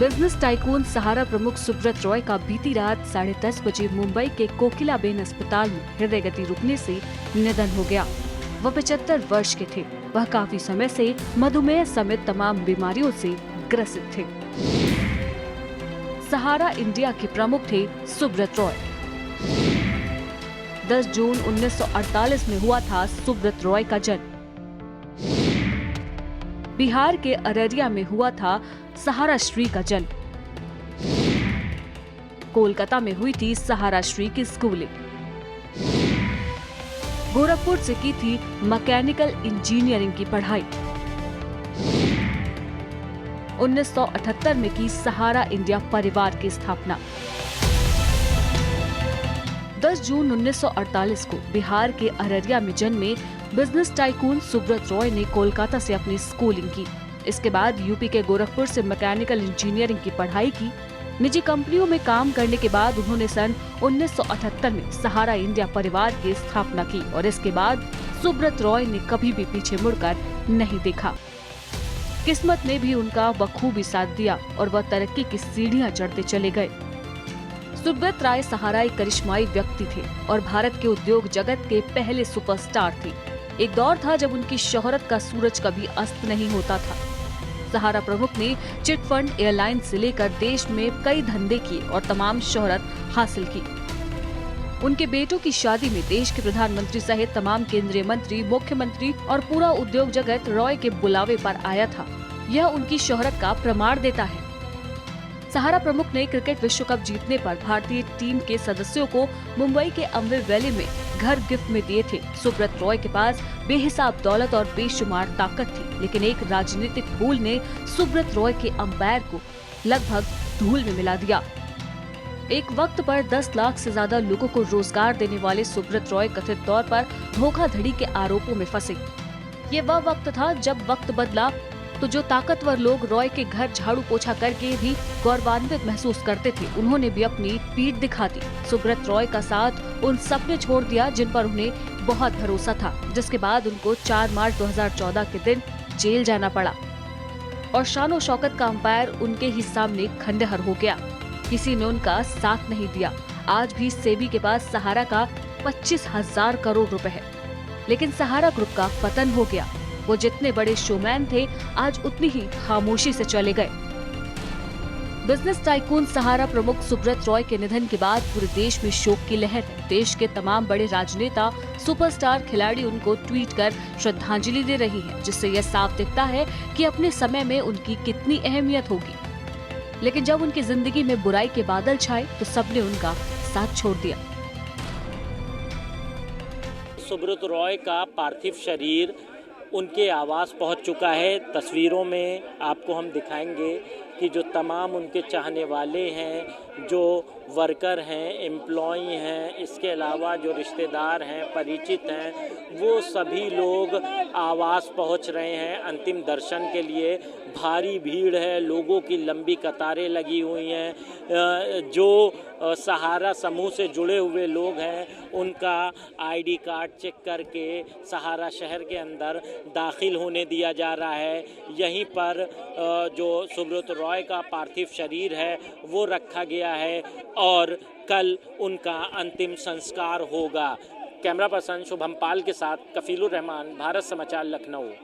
Business tycoon सहारा प्रमुख सुब्रत रॉय का बीती रात 10:30 बजे मुंबई के कोकिलाबेन अस्पताल में हृदय गति रुकने से निधन हो गया। वह 75 वर्ष के थे। वह काफी समय से मधुमेह समेत तमाम बीमारियों से ग्रसित थे। सहारा इंडिया के प्रमुख थे सुब्रत रॉय। 10 जून 1948 में हुआ था सुब्रत रॉय का जन्म। बिहार के अररिया में हुआ था सहारा श्री का जन्म। कोलकाता में हुई थी सहारा श्री की स्कूलिंग। गोरखपुर से की थी मैकेनिकल इंजीनियरिंग की पढ़ाई। 1978 में की सहारा इंडिया परिवार की स्थापना। 10 जून 1948 को बिहार के अररिया में जन्मे बिजनेस टाइकून सुब्रत रॉय ने कोलकाता से अपनी स्कूलिंग की। इसके बाद यूपी के गोरखपुर से मैकेनिकल इंजीनियरिंग की पढ़ाई की। निजी कंपनियों में काम करने के बाद उन्होंने सन 1978 में सहारा इंडिया परिवार की स्थापना की और इसके बाद सुब्रत रॉय ने कभी भी पीछे मुड़कर नहीं देखा। किस्मत ने भी उनका बखूबी साथ दिया और वह तरक्की की सीढ़ियां चढ़ते चले गए। सुब्रत राय सहारा एक करिश्माई व्यक्ति थे और भारत के उद्योग जगत के पहले सुपरस्टार थे। एक दौर था जब उनकी शोहरत का सूरज कभी अस्त नहीं होता था। सहारा प्रमुख ने चिट फंड, एयरलाइन से लेकर देश में कई धंधे किए और तमाम शोहरत हासिल की। उनके बेटों की शादी में देश के प्रधानमंत्री सहित तमाम केंद्रीय मंत्री, मुख्यमंत्री और पूरा उद्योग जगत रॉय के बुलावे पर आया था। यह उनकी शोहरत का प्रमाण देता है। सहारा प्रमुख ने क्रिकेट विश्व कप जीतने पर भारतीय टीम के सदस्यों को मुंबई के अम्बे वैली में घर गिफ्ट में दिए थे। सुब्रत रॉय के पास बेहिसाब दौलत और बेशुमार ताकत थी, लेकिन एक राजनीतिक भूल ने सुब्रत रॉय के अंपायर को लगभग धूल में मिला दिया। एक वक्त पर 10 लाख से ज्यादा लोगों को रोजगार देने वाले सुब्रत रॉय कथित तौर पर धोखाधड़ी के आरोपों में फंसे। ये वह वक्त था जब वक्त बदला तो जो ताकतवर लोग रॉय के घर झाड़ू पोछा करके भी गौरवान्वित महसूस करते थे, उन्होंने भी अपनी पीठ दिखा दी। सुब्रत रॉय का साथ उन सबने छोड़ दिया जिन पर उन्हें बहुत भरोसा था, जिसके बाद उनको 4 मार्च 2014 के दिन जेल जाना पड़ा और शानो शौकत का अंपायर उनके ही सामने खंडहर हो गया। किसी ने उनका साथ नहीं दिया। आज भी सेबी के पास सहारा का 25,000 करोड़ रुपए है, लेकिन सहारा ग्रुप का पतन हो गया। वो जितने बड़े शोमैन थे, आज उतनी ही खामोशी से चले गए। बिजनेस टाइकून सहारा प्रमुख सुब्रत रॉय के निधन के बाद पूरे देश में शोक की लहर है। देश के तमाम बड़े राजनेता, सुपरस्टार खिलाड़ी उनको ट्वीट कर श्रद्धांजलि दे रही हैं, जिससे यह साफ दिखता है कि अपने समय में उनकी कितनी अहमियत होगी। लेकिन जब उनकी जिंदगी में बुराई के बादल छाए तो सबने उनका साथ छोड़ दिया। सुब्रत रॉय का पार्थिव शरीर उनके आवास पहुंच चुका है। तस्वीरों में आपको हम दिखाएंगे कि जो तमाम उनके चाहने वाले हैं, जो वर्कर हैं, एम्प्लॉय हैं, इसके अलावा जो रिश्तेदार हैं, परिचित हैं, वो सभी लोग आवास पहुंच रहे हैं अंतिम दर्शन के लिए। भारी भीड़ है, लोगों की लंबी कतारें लगी हुई हैं। जो सहारा समूह से जुड़े हुए लोग हैं, उनका आईडी कार्ड चेक करके सहारा शहर के अंदर दाखिल होने दिया जा रहा है। यहीं पर जो सुब्रत रॉय का पार्थिव शरीर है वो रखा गया है और कल उनका अंतिम संस्कार होगा। कैमरा पर्सन शुभम पाल के साथ कफीलुर रहमान, भारत समाचार, लखनऊ।